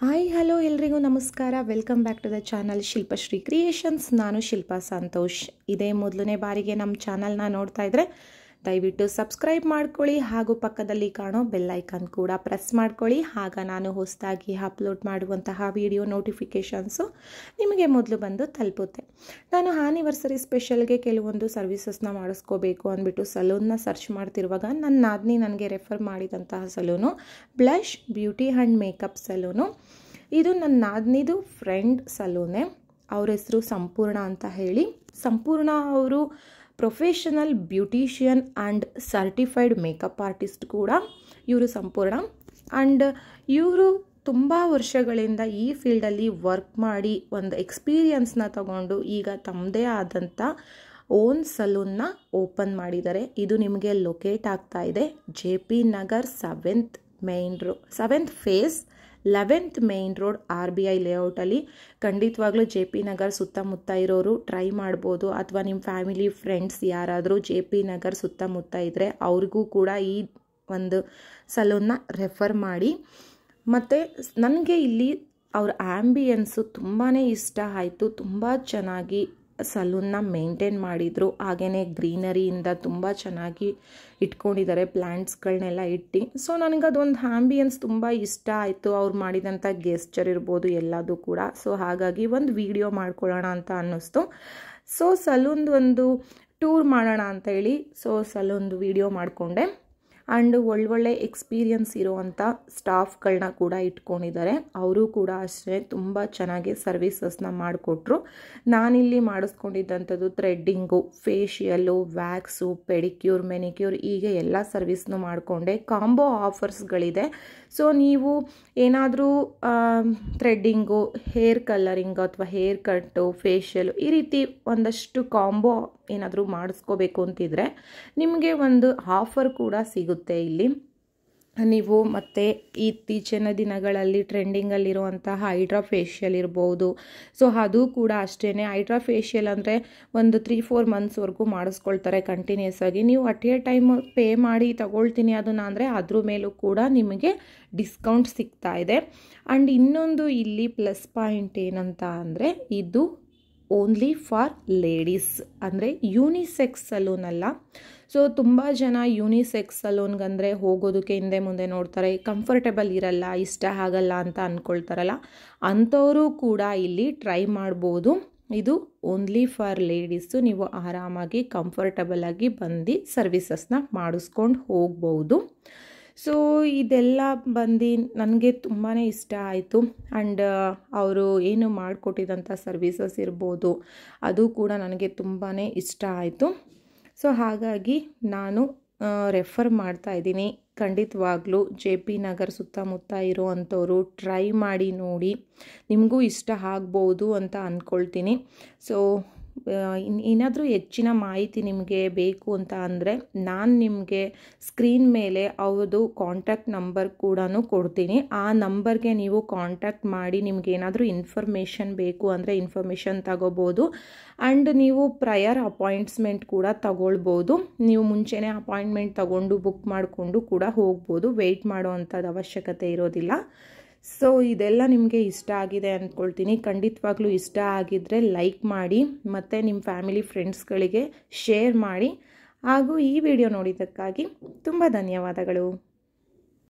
Hi hello ಎಲ್ರಿಗೂ ನಮಸ್ಕಾರ. Welcome back to the channel Shilpashree creations. ನಾನು ಶಿಲ್ಪಾ ಸಂತೋಷ್. ಇದೇ ಮೊದಲನೇ ಬಾರಿಗೆ ನಮ್ಮ ಚಾನಲ್ನ ನೋಡ್ತಾ ಇದ್ರೆ ದಯವಿಟ್ಟು ಸಬ್ಸ್ಕ್ರೈಬ್ ಮಾಡ್ಕೊಳ್ಳಿ ಹಾಗೂ ಪಕ್ಕದಲ್ಲಿ ಕಾಣೋ ಬೆಲ್ ಐಕಾನ್ ಕೂಡ ಪ್ರೆಸ್ ಮಾಡ್ಕೊಳ್ಳಿ. ಆಗ ನಾನು ಹೊಸದಾಗಿ ಅಪ್ಲೋಡ್ ಮಾಡುವಂತಹ ವಿಡಿಯೋ ನೋಟಿಫಿಕೇಷನ್ಸು ನಿಮಗೆ ಮೊದಲು ಬಂದು ತಲುಪುತ್ತೆ. ನಾನು ಆ್ಯನಿವರ್ಸರಿ ಸ್ಪೆಷಲ್ಗೆ ಕೆಲವೊಂದು ಸರ್ವಿಸಸ್ನ ಮಾಡಿಸ್ಕೋಬೇಕು ಅಂದ್ಬಿಟ್ಟು ಸಲೂನ್ನ ಸರ್ಚ್ ಮಾಡ್ತಿರುವಾಗ ನನ್ನ ನಾದಿನಿ ನನಗೆ ರೆಫರ್ ಮಾಡಿದಂತಹ saloon blush beauty and makeup saloon. ಇದು ನನ್ನ ನಾದಿನಿದು ಫ್ರೆಂಡ್ ಸಲೂನೇ. ಅವ್ರ ಹೆಸರು ಸಂಪೂರ್ಣ ಅಂತ ಹೇಳಿ. ಸಂಪೂರ್ಣ ಅವರು professional beautician and certified makeup artist ಕೂಡ ಇವರು ಸಂಪೂರ್ಣ. ಆ್ಯಂಡ್ ಇವರು ತುಂಬ ವರ್ಷಗಳಿಂದ ಈ ಫೀಲ್ಡಲ್ಲಿ ವರ್ಕ್ ಮಾಡಿ ಒಂದು ಎಕ್ಸ್ಪೀರಿಯನ್ಸ್ನ ತಗೊಂಡು ಈಗ ತಮ್ಮದೇ ಆದಂಥ ಓನ್ ಸಲೂನ್ನ ಓಪನ್ ಮಾಡಿದ್ದಾರೆ. ಇದು ನಿಮಗೆ ಲೊಕೇಟ್ ಆಗ್ತಾ ಇದೆ JP Nagar 7th phase 11th main road RBI ಲೇಔಟಲ್ಲಿ. ಖಂಡಿತವಾಗ್ಲೂ JP ನಗರ್ ಸುತ್ತಮುತ್ತ ಇರೋರು ಟ್ರೈ ಮಾಡ್ಬೋದು, ಅಥವಾ ನಿಮ್ಮ ಫ್ಯಾಮಿಲಿ ಫ್ರೆಂಡ್ಸ್ ಯಾರಾದರೂ JP ನಗರ್ ಸುತ್ತಮುತ್ತ ಇದ್ದರೆ ಅವ್ರಿಗೂ ಕೂಡ ಈ ಒಂದು ಸಲೂನ್ನ ರೆಫರ್ ಮಾಡಿ. ಮತ್ತು ನನಗೆ ಇಲ್ಲಿ ಅವ್ರ ಆ್ಯಂಬಿಯನ್ಸು ತುಂಬಾ ಇಷ್ಟ ಆಯಿತು. ತುಂಬ ಚೆನ್ನಾಗಿ ಸಲೂನ್ನ ಮೇಂಟೈನ್ ಮಾಡಿದರು. ಹಾಗೆಯೇ ಗ್ರೀನರಿಯಿಂದ ತುಂಬ ಚೆನ್ನಾಗಿ ಇಟ್ಕೊಂಡಿದ್ದಾರೆ, ಪ್ಲ್ಯಾಂಟ್ಸ್ಗಳನ್ನೆಲ್ಲ ಇಟ್ಟು. ಸೊ ನನಗದೊಂದು ಆ್ಯಂಬಿಯನ್ಸ್ ತುಂಬ ಇಷ್ಟ ಆಯಿತು. ಅವ್ರು ಮಾಡಿದಂಥ ಗೆಸ್ಚರ್ ಇರ್ಬೋದು ಎಲ್ಲದೂ ಕೂಡ. ಸೊ ಹಾಗಾಗಿ ಒಂದು ವಿಡಿಯೋ ಮಾಡ್ಕೊಳ್ಳೋಣ ಅಂತ ಅನ್ನಿಸ್ತು. ಸೊ ಸಲೂನ್ದು ಒಂದು ಟೂರ್ ಮಾಡೋಣ ಅಂತ ಹೇಳಿ ಸಲೂನ್ದು ವಿಡಿಯೋ ಮಾಡಿಕೊಂಡೆ. ಆ್ಯಂಡ್ ಒಳ್ಳೊಳ್ಳೆ ಎಕ್ಸ್ಪೀರಿಯನ್ಸ್ ಇರೋವಂಥ ಸ್ಟಾಫ್ಗಳನ್ನ ಕೂಡ ಇಟ್ಕೊಂಡಿದ್ದಾರೆ. ಅವರು ಕೂಡ ಅಷ್ಟೇ ತುಂಬ ಚೆನ್ನಾಗಿ ಸರ್ವಿಸಸ್ನ ಮಾಡಿಕೊಟ್ರು. ನಾನಿಲ್ಲಿ ಮಾಡಿಸ್ಕೊಂಡಿದ್ದಂಥದ್ದು ಥ್ರೆಡ್ಡಿಂಗು, ಫೇಶಿಯಲ್ಲು, ವ್ಯಾಕ್ಸು, ಪೆಡಿಕ್ಯೂರ್, ಮೆನಿಕ್ಯೂರ್, ಹೀಗೆ ಎಲ್ಲ ಸರ್ವಿಸ್ನು ಮಾಡಿಕೊಂಡೆ. ಕಾಂಬೋ ಆಫರ್ಸ್ಗಳಿದೆ. ಸೊ ನೀವು ಏನಾದರೂ ಥ್ರೆಡ್ಡಿಂಗು, ಹೇರ್ ಕಲರಿಂಗು ಅಥವಾ ಹೇರ್ ಕಟ್ಟು, ಫೇಶಿಯಲು ಈ ರೀತಿ ಒಂದಷ್ಟು ಕಾಂಬೋ ಏನಾದರೂ ಮಾಡಿಸ್ಕೋಬೇಕು ಅಂತಿದ್ರೆ ನಿಮಗೆ ಒಂದು ಆಫರ್ ಕೂಡ ಸಿಗುತ್ತೆ ಇಲ್ಲಿ. ನೀವು ಮತ್ತು ಇತ್ತೀಚಿನ ದಿನಗಳಲ್ಲಿ ಟ್ರೆಂಡಿಂಗಲ್ಲಿರುವಂತಹ ಹೈಡ್ರಾ ಫೇಶಿಯಲ್ ಇರ್ಬೋದು. ಸೊ ಅದು ಕೂಡ ಅಷ್ಟೇ. ಹೈಡ್ರಾ ಫೇಶಿಯಲ್ ಅಂದರೆ ಒಂದು 3-4 ಮಂತ್ಸ್ವರೆಗೂ ಮಾಡಿಸ್ಕೊಳ್ತಾರೆ ಕಂಟಿನ್ಯೂಸ್ ಆಗಿ. ನೀವು ಅಟ್ ಎ ಟೈಮ್ ಪೇ ಮಾಡಿ ತಗೊಳ್ತೀನಿ ಅದನ್ನು ಅಂದರೆ ಅದ್ರ ಮೇಲೂ ಕೂಡ ನಿಮಗೆ ಡಿಸ್ಕೌಂಟ್ ಸಿಗ್ತಾ ಇದೆ. ಆ್ಯಂಡ್ ಇನ್ನೊಂದು ಇಲ್ಲಿ ಪ್ಲಸ್ ಪಾಯಿಂಟ್ ಏನಂತ ಅಂದರೆ ಇದು ಓನ್ಲಿ ಫಾರ್ ಲೇಡೀಸ್, ಅಂದರೆ ಯೂನಿಸೆಕ್ಸ್ ಸಲೂನ್ ಅಲ್ಲ. ಸೊ ತುಂಬ ಜನ ಯೂನಿಸೆಕ್ಸ್ ಸಲೂನ್ಗಂದರೆ ಹೋಗೋದಕ್ಕೆ ಹಿಂದೆ ಮುಂದೆ ನೋಡ್ತಾರೆ, ಕಂಫರ್ಟೇಬಲ್ ಇರಲ್ಲ, ಇಷ್ಟ ಆಗಲ್ಲ ಅಂತ ಅಂದ್ಕೊಳ್ತಾರಲ್ಲ, ಅಂಥವರು ಕೂಡ ಇಲ್ಲಿ ಟ್ರೈ ಮಾಡ್ಬೋದು. ಇದು ಓನ್ಲಿ ಫಾರ್ ಲೇಡೀಸು. ನೀವು ಆರಾಮಾಗಿ ಕಂಫರ್ಟಬಲಾಗಿ ಬಂದು ಸರ್ವಿಸಸ್ನ ಮಾಡಿಸ್ಕೊಂಡು ಹೋಗ್ಬೋದು. ಸೊ ಇದೆಲ್ಲ ಬಂದು ನನಗೆ ತುಂಬಾ ಇಷ್ಟ ಆಯಿತು. ಆ್ಯಂಡ್ ಅವರು ಏನು ಮಾಡಿಕೊಟ್ಟಿದ್ದಂಥ ಸರ್ವಿಸಸ್ ಇರ್ಬೋದು ಅದು ಕೂಡ ನನಗೆ ತುಂಬಾ ಇಷ್ಟ ಆಯಿತು. ಸೊ ಹಾಗಾಗಿ ನಾನು ರೆಫರ್ ಮಾಡ್ತಾ ಇದ್ದೀನಿ. ಖಂಡಿತವಾಗ್ಲೂ JP ನಗರ್ ಸುತ್ತಮುತ್ತ ಇರೋವಂಥವ್ರು ಟ್ರೈ ಮಾಡಿ ನೋಡಿ, ನಿಮಗೂ ಇಷ್ಟ ಆಗ್ಬೋದು ಅಂತ ಅಂದ್ಕೊಳ್ತೀನಿ. ಸೊ ಏನಾದರೂ ಹೆಚ್ಚಿನ ಮಾಹಿತಿ ನಿಮಗೆ ಬೇಕು ಅಂತ ಅಂದರೆ ನಾನು ನಿಮಗೆ ಸ್ಕ್ರೀನ್ ಮೇಲೆ ಅವ್ರದ್ದು ಕಾಂಟ್ಯಾಕ್ಟ್ ನಂಬರ್ ಕೂಡ ಕೊಡ್ತೀನಿ. ಆ ನಂಬರ್ಗೆ ನೀವು ಕಾಂಟ್ಯಾಕ್ಟ್ ಮಾಡಿ ನಿಮ್ಗೆ ಏನಾದರೂ ಇನ್ಫಾರ್ಮೇಷನ್ ಬೇಕು ಅಂದರೆ ಇನ್ಫಾರ್ಮೇಷನ್ ತಗೋಬೋದು. ಆ್ಯಂಡ್ ನೀವು ಪ್ರಯರ್ ಅಪಾಯಿಂಟ್ಮೆಂಟ್ ಕೂಡ ತಗೊಳ್ಬೋದು. ನೀವು ಮುಂಚೆನೇ ಅಪಾಯಿಂಟ್ಮೆಂಟ್ ತಗೊಂಡು ಬುಕ್ ಮಾಡಿಕೊಂಡು ಕೂಡ ಹೋಗ್ಬೋದು. ವೆಯ್ಟ್ ಮಾಡೋ ಅಂಥದ್ದು ಅವಶ್ಯಕತೆ ಇರೋದಿಲ್ಲ. ಸೊ ಇದೆಲ್ಲ ನಿಮಗೆ ಇಷ್ಟ ಆಗಿದೆ ಅಂದ್ಕೊಳ್ತೀನಿ. ಖಂಡಿತವಾಗ್ಲೂ ಇಷ್ಟ ಆಗಿದ್ದರೆ ಲೈಕ್ ಮಾಡಿ ಮತ್ತು ನಿಮ್ಮ ಫ್ಯಾಮಿಲಿ ಫ್ರೆಂಡ್ಸ್ಗಳಿಗೆ ಶೇರ್ ಮಾಡಿ. ಹಾಗೂ ಈ ವಿಡಿಯೋ ನೋಡಿದ್ದಕ್ಕಾಗಿ ತುಂಬ ಧನ್ಯವಾದಗಳು.